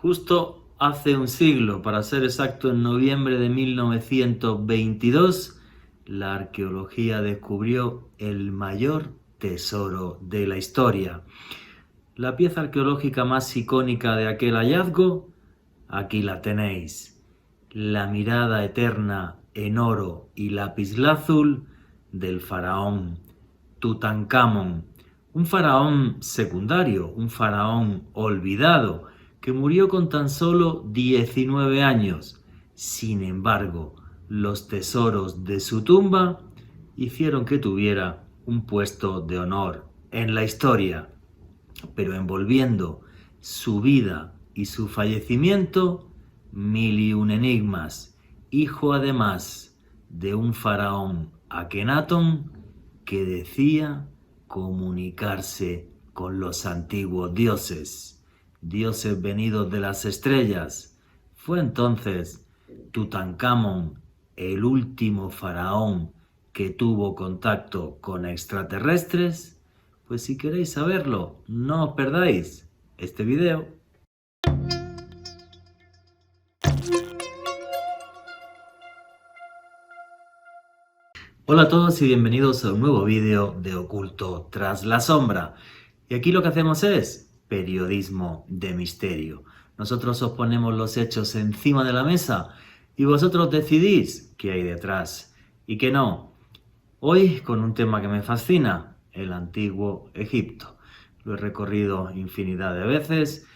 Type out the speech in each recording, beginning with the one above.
Justo hace un siglo, para ser exacto, en noviembre de 1922, la arqueología descubrió el mayor tesoro de la historia. La pieza arqueológica más icónica de aquel hallazgo, aquí la tenéis. La mirada eterna en oro y lapislázuli del faraón Tutankamón. Un faraón secundario, un faraón olvidado, que murió con tan solo 19 años. Sin embargo, los tesoros de su tumba hicieron que tuviera un puesto de honor en la historia, pero envolviendo su vida y su fallecimiento, mil y un enigmas, hijo además de un faraón Akenatón que decía comunicarse con los antiguos dioses, dioses venidos de las estrellas. Fue entonces Tutankamón el último faraón que tuvo contacto con extraterrestres. Pues si queréis saberlo, no os perdáis este video. Hola a todos y bienvenidos a un nuevo vídeo de Oculto tras la sombra. Y aquí lo que hacemos es periodismo de misterio. Nosotros os ponemos los hechos encima de la mesa y vosotros decidís qué hay detrás y qué no. Hoy con un tema que me fascina, el antiguo Egipto. Lo he recorrido infinidad de veces.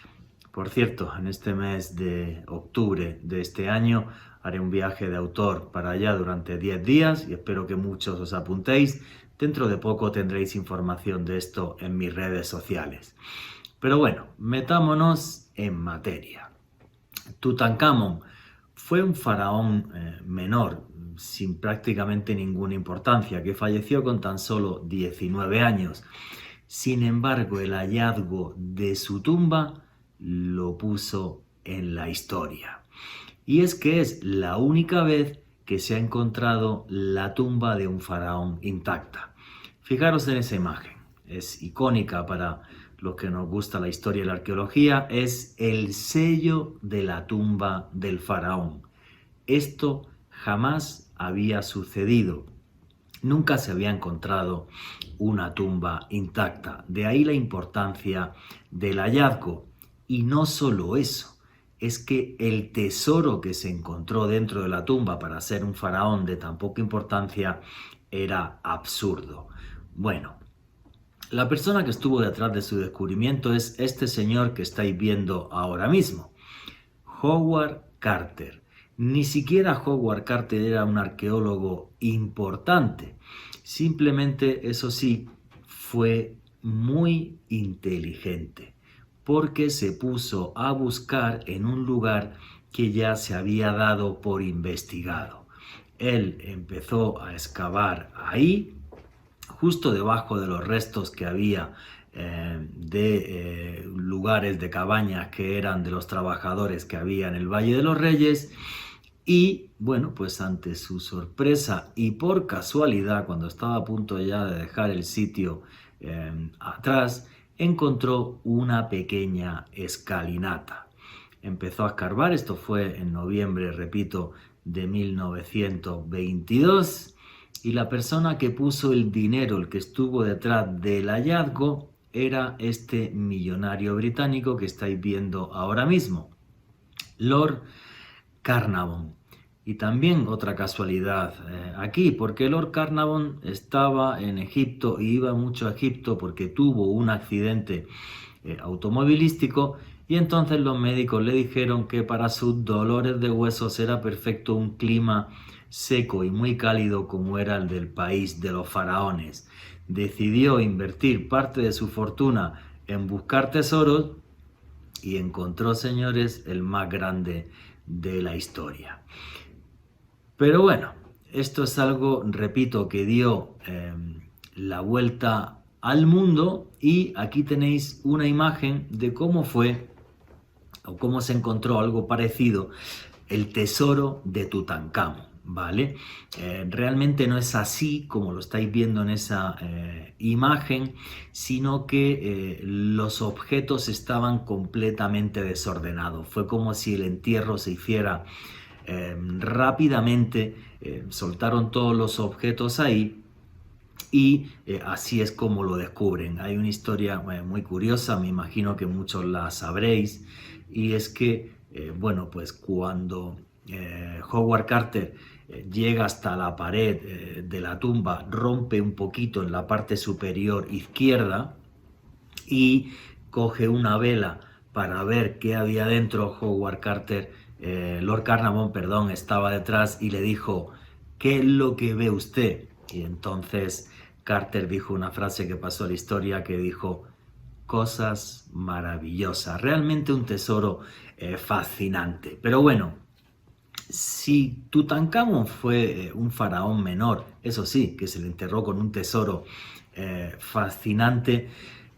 Por cierto, en este mes de octubre de este año haré un viaje de autor para allá durante 10 días y espero que muchos os apuntéis. Dentro de poco tendréis información de esto en mis redes sociales. Pero bueno, metámonos en materia. Tutankamón fue un faraón menor, sin prácticamente ninguna importancia, que falleció con tan solo 19 años. Sin embargo, el hallazgo de su tumba lo puso en la historia. Y es que es la única vez que se ha encontrado la tumba de un faraón intacta. Fijaros en esa imagen, es icónica para los que nos gusta la historia y la arqueología, es el sello de la tumba del faraón. Esto jamás había sucedido. Nunca se había encontrado una tumba intacta. De ahí la importancia del hallazgo. Y no solo eso, es que el tesoro que se encontró dentro de la tumba para ser un faraón de tan poca importancia era absurdo. Bueno, la persona que estuvo detrás de su descubrimiento es este señor que estáis viendo ahora mismo, Howard Carter. Ni siquiera Howard Carter era un arqueólogo importante. Simplemente, eso sí, fue muy inteligente, porque se puso a buscar en un lugar que ya se había dado por investigado. Él empezó a excavar ahí, justo debajo de los restos que había de lugares de cabañas que eran de los trabajadores que había en el Valle de los Reyes. Y bueno, pues ante su sorpresa y por casualidad, cuando estaba a punto ya de dejar el sitio atrás, encontró una pequeña escalinata. Empezó a escarbar, esto fue en noviembre, repito, de 1922, y la persona que puso el dinero, el que estuvo detrás del hallazgo, era este millonario británico que estáis viendo ahora mismo, Lord Carnarvon. Y también otra casualidad aquí, porque Lord Carnarvon estaba en Egipto y iba mucho a Egipto porque tuvo un accidente automovilístico, y entonces los médicos le dijeron que para sus dolores de huesos era perfecto un clima seco y muy cálido como era el del país de los faraones. Decidió invertir parte de su fortuna en buscar tesoros y encontró, señores, el más grande de la historia. Pero bueno, esto es algo, repito, que dio la vuelta al mundo, y aquí tenéis una imagen de cómo fue o cómo se encontró algo parecido, el tesoro de Tutankamón. ¿vale? Realmente no es así como lo estáis viendo en esa imagen, sino que los objetos estaban completamente desordenados. Fue como si el entierro se hiciera rápidamente, soltaron todos los objetos ahí. Y así es como lo descubren. Hay una historia muy curiosa, me imagino que muchos la sabréis, y es que, bueno, pues cuando Howard Carter llega hasta la pared de la tumba, rompe un poquito en la parte superior izquierda y coge una vela para ver qué había dentro. Howard Carter, Lord Carnarvon, perdón, estaba detrás y le dijo: ¿qué es lo que ve usted? Y entonces Carter dijo una frase que pasó a la historia, que dijo: cosas maravillosas. Realmente un tesoro fascinante. Pero bueno, si Tutankamón fue un faraón menor, eso sí, que se le enterró con un tesoro fascinante,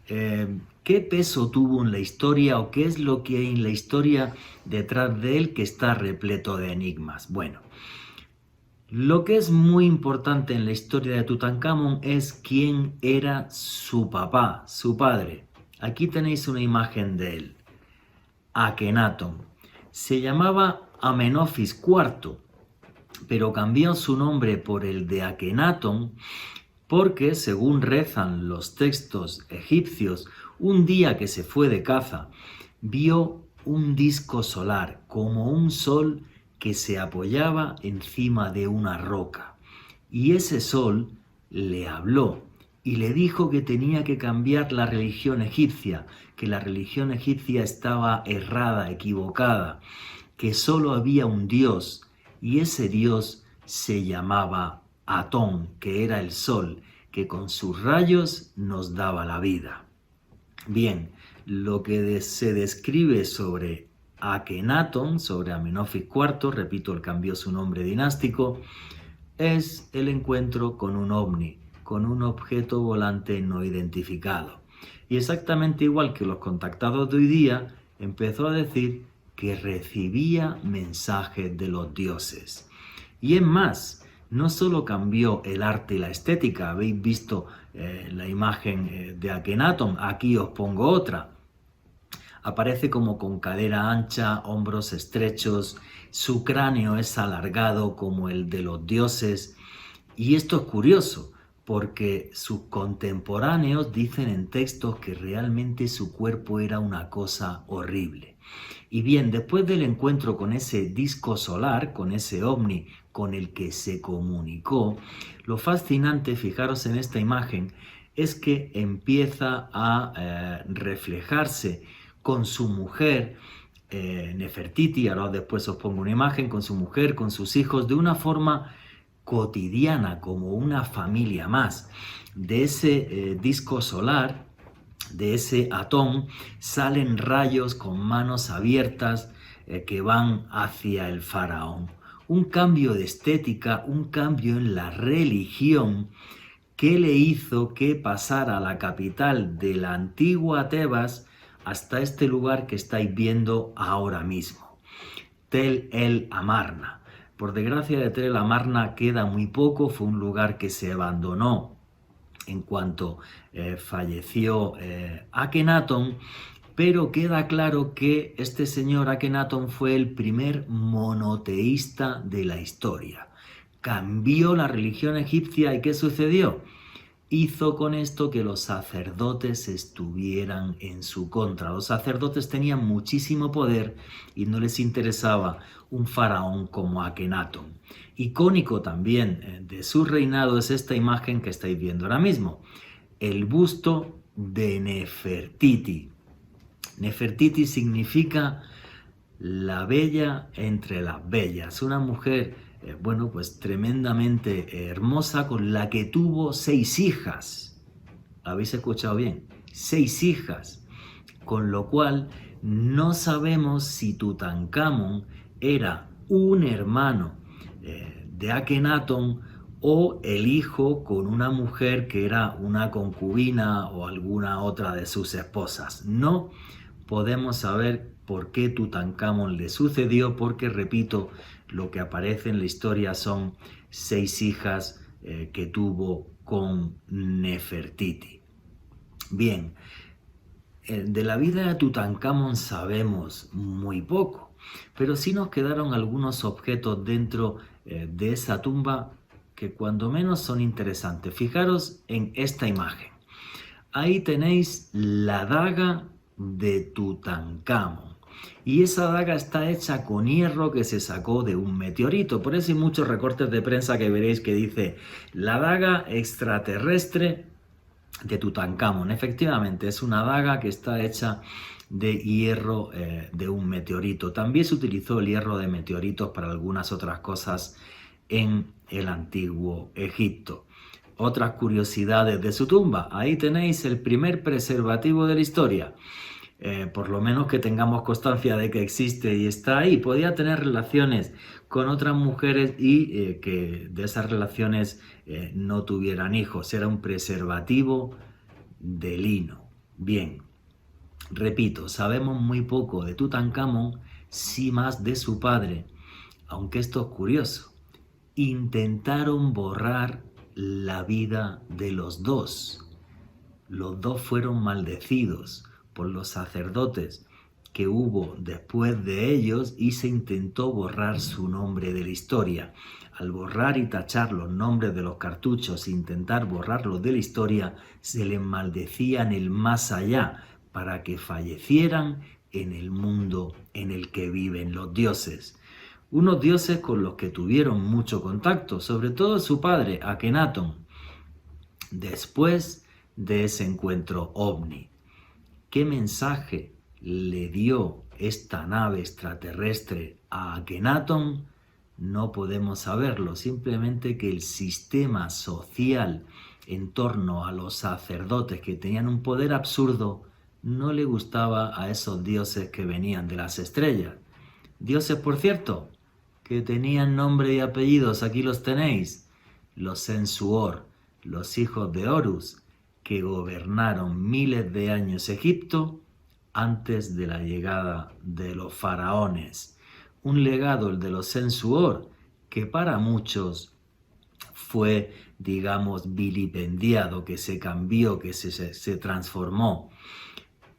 ¿qué peso tuvo en la historia, o qué es lo que hay en la historia detrás de él que está repleto de enigmas? Bueno, lo que es muy importante en la historia de Tutankamón es quién era su papá, su padre. Aquí tenéis una imagen de él, Akenatón. Se llamaba Amenofis IV, pero cambió su nombre por el de Akenatón porque, según rezan los textos egipcios, un día que se fue de caza, vio un disco solar como un sol que se apoyaba encima de una roca. Y ese sol le habló y le dijo que tenía que cambiar la religión egipcia, que la religión egipcia estaba errada, equivocada, que solo había un Dios, y ese Dios se llamaba Atón, que era el sol, que con sus rayos nos daba la vida. Bien, lo que se describe sobre Akenatón, sobre Amenofis IV, repito, él cambió su nombre dinástico, es el encuentro con un ovni, con un objeto volante no identificado. Y exactamente igual que los contactados de hoy día, empezó a decir que recibía mensajes de los dioses. Y es más, no solo cambió el arte y la estética, habéis visto la imagen de Akenatón, aquí os pongo otra. Aparece como con cadera ancha, hombros estrechos, su cráneo es alargado como el de los dioses. Y esto es curioso, porque sus contemporáneos dicen en textos que realmente su cuerpo era una cosa horrible. Y bien, después del encuentro con ese disco solar, con ese ovni con el que se comunicó, lo fascinante, fijaros en esta imagen, es que empieza a reflejarse con su mujer, Nefertiti. Ahora después os pongo una imagen con su mujer, con sus hijos, de una forma cotidiana, como una familia más. De ese disco solar, de ese Atón, salen rayos con manos abiertas que van hacia el faraón. Un cambio de estética, un cambio en la religión que le hizo que pasara a la capital de la antigua Tebas hasta este lugar que estáis viendo ahora mismo, Tel el Amarna. Por desgracia, de Tel el Amarna queda muy poco, fue un lugar que se abandonó en cuanto falleció Akenatón, pero queda claro que este señor Akenatón fue el primer monoteísta de la historia. Cambió la religión egipcia, ¿y qué sucedió? Hizo con esto que los sacerdotes estuvieran en su contra. Los sacerdotes tenían muchísimo poder y no les interesaba un faraón como Akenatón. Icónico también de su reinado es esta imagen que estáis viendo ahora mismo, el busto de Nefertiti. Nefertiti significa la bella entre las bellas, una mujer bueno, pues tremendamente hermosa, con la que tuvo 6 hijas. ¿Habéis escuchado bien? 6 hijas. Con lo cual no sabemos si Tutankamón era un hermano de Akenatón o el hijo con una mujer que era una concubina o alguna otra de sus esposas. No podemos saber por qué Tutankamón le sucedió, porque, repito, lo que aparece en la historia son 6 hijas que tuvo con Nefertiti. Bien, de la vida de Tutankamón sabemos muy poco, pero sí nos quedaron algunos objetos dentro de esa tumba que cuando menos son interesantes. Fijaros en esta imagen. Ahí tenéis la daga de Tutankamón. Y esa daga está hecha con hierro que se sacó de un meteorito. Por eso hay muchos recortes de prensa que veréis que dice la daga extraterrestre de Tutankamón. Efectivamente, es una daga que está hecha de hierro de un meteorito. También se utilizó el hierro de meteoritos para algunas otras cosas en el antiguo Egipto. Otras curiosidades de su tumba. Ahí tenéis el primer preservativo de la historia. Por lo menos que tengamos constancia de que existe y está ahí. Podía tener relaciones con otras mujeres y que de esas relaciones no tuvieran hijos. Era un preservativo de lino. Bien, repito, sabemos muy poco de Tutankamón, sí más de su padre, aunque esto es curioso. Intentaron borrar la vida de los dos. Los dos fueron maldecidos por los sacerdotes que hubo después de ellos y se intentó borrar su nombre de la historia. Al borrar y tachar los nombres de los cartuchos e intentar borrarlos de la historia, se les maldecía en el más allá para que fallecieran en el mundo en el que viven los dioses. Unos dioses con los que tuvieron mucho contacto, sobre todo su padre, Akenatón, después de ese encuentro ovni. ¿Qué mensaje le dio esta nave extraterrestre a Akenatón? No podemos saberlo, simplemente que el sistema social en torno a los sacerdotes que tenían un poder absurdo no le gustaba a esos dioses que venían de las estrellas. Dioses, por cierto, que tenían nombre y apellidos, aquí los tenéis, los Sensuor, los hijos de Horus, que gobernaron miles de años Egipto antes de la llegada de los faraones. Un legado, el de los Sensuor, que para muchos fue, digamos, vilipendiado, que se cambió, que se transformó.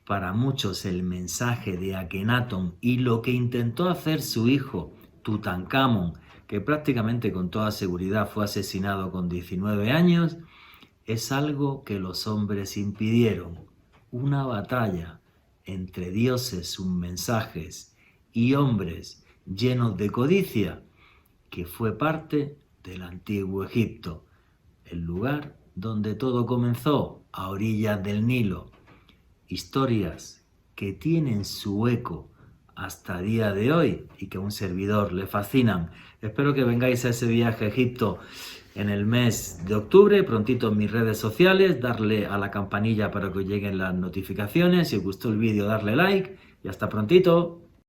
Para muchos el mensaje de Akenatón y lo que intentó hacer su hijo Tutankamón, que prácticamente con toda seguridad fue asesinado con 19 años, es algo que los hombres impidieron. Una batalla entre dioses, sus mensajes y hombres llenos de codicia, que fue parte del antiguo Egipto, el lugar donde todo comenzó, a orillas del Nilo. Historias que tienen su eco hasta el día de hoy y que a un servidor le fascinan. Espero que vengáis a ese viaje a Egipto en el mes de octubre, prontito en mis redes sociales, darle a la campanilla para que os lleguen las notificaciones. Si os gustó el vídeo, darle like y hasta prontito.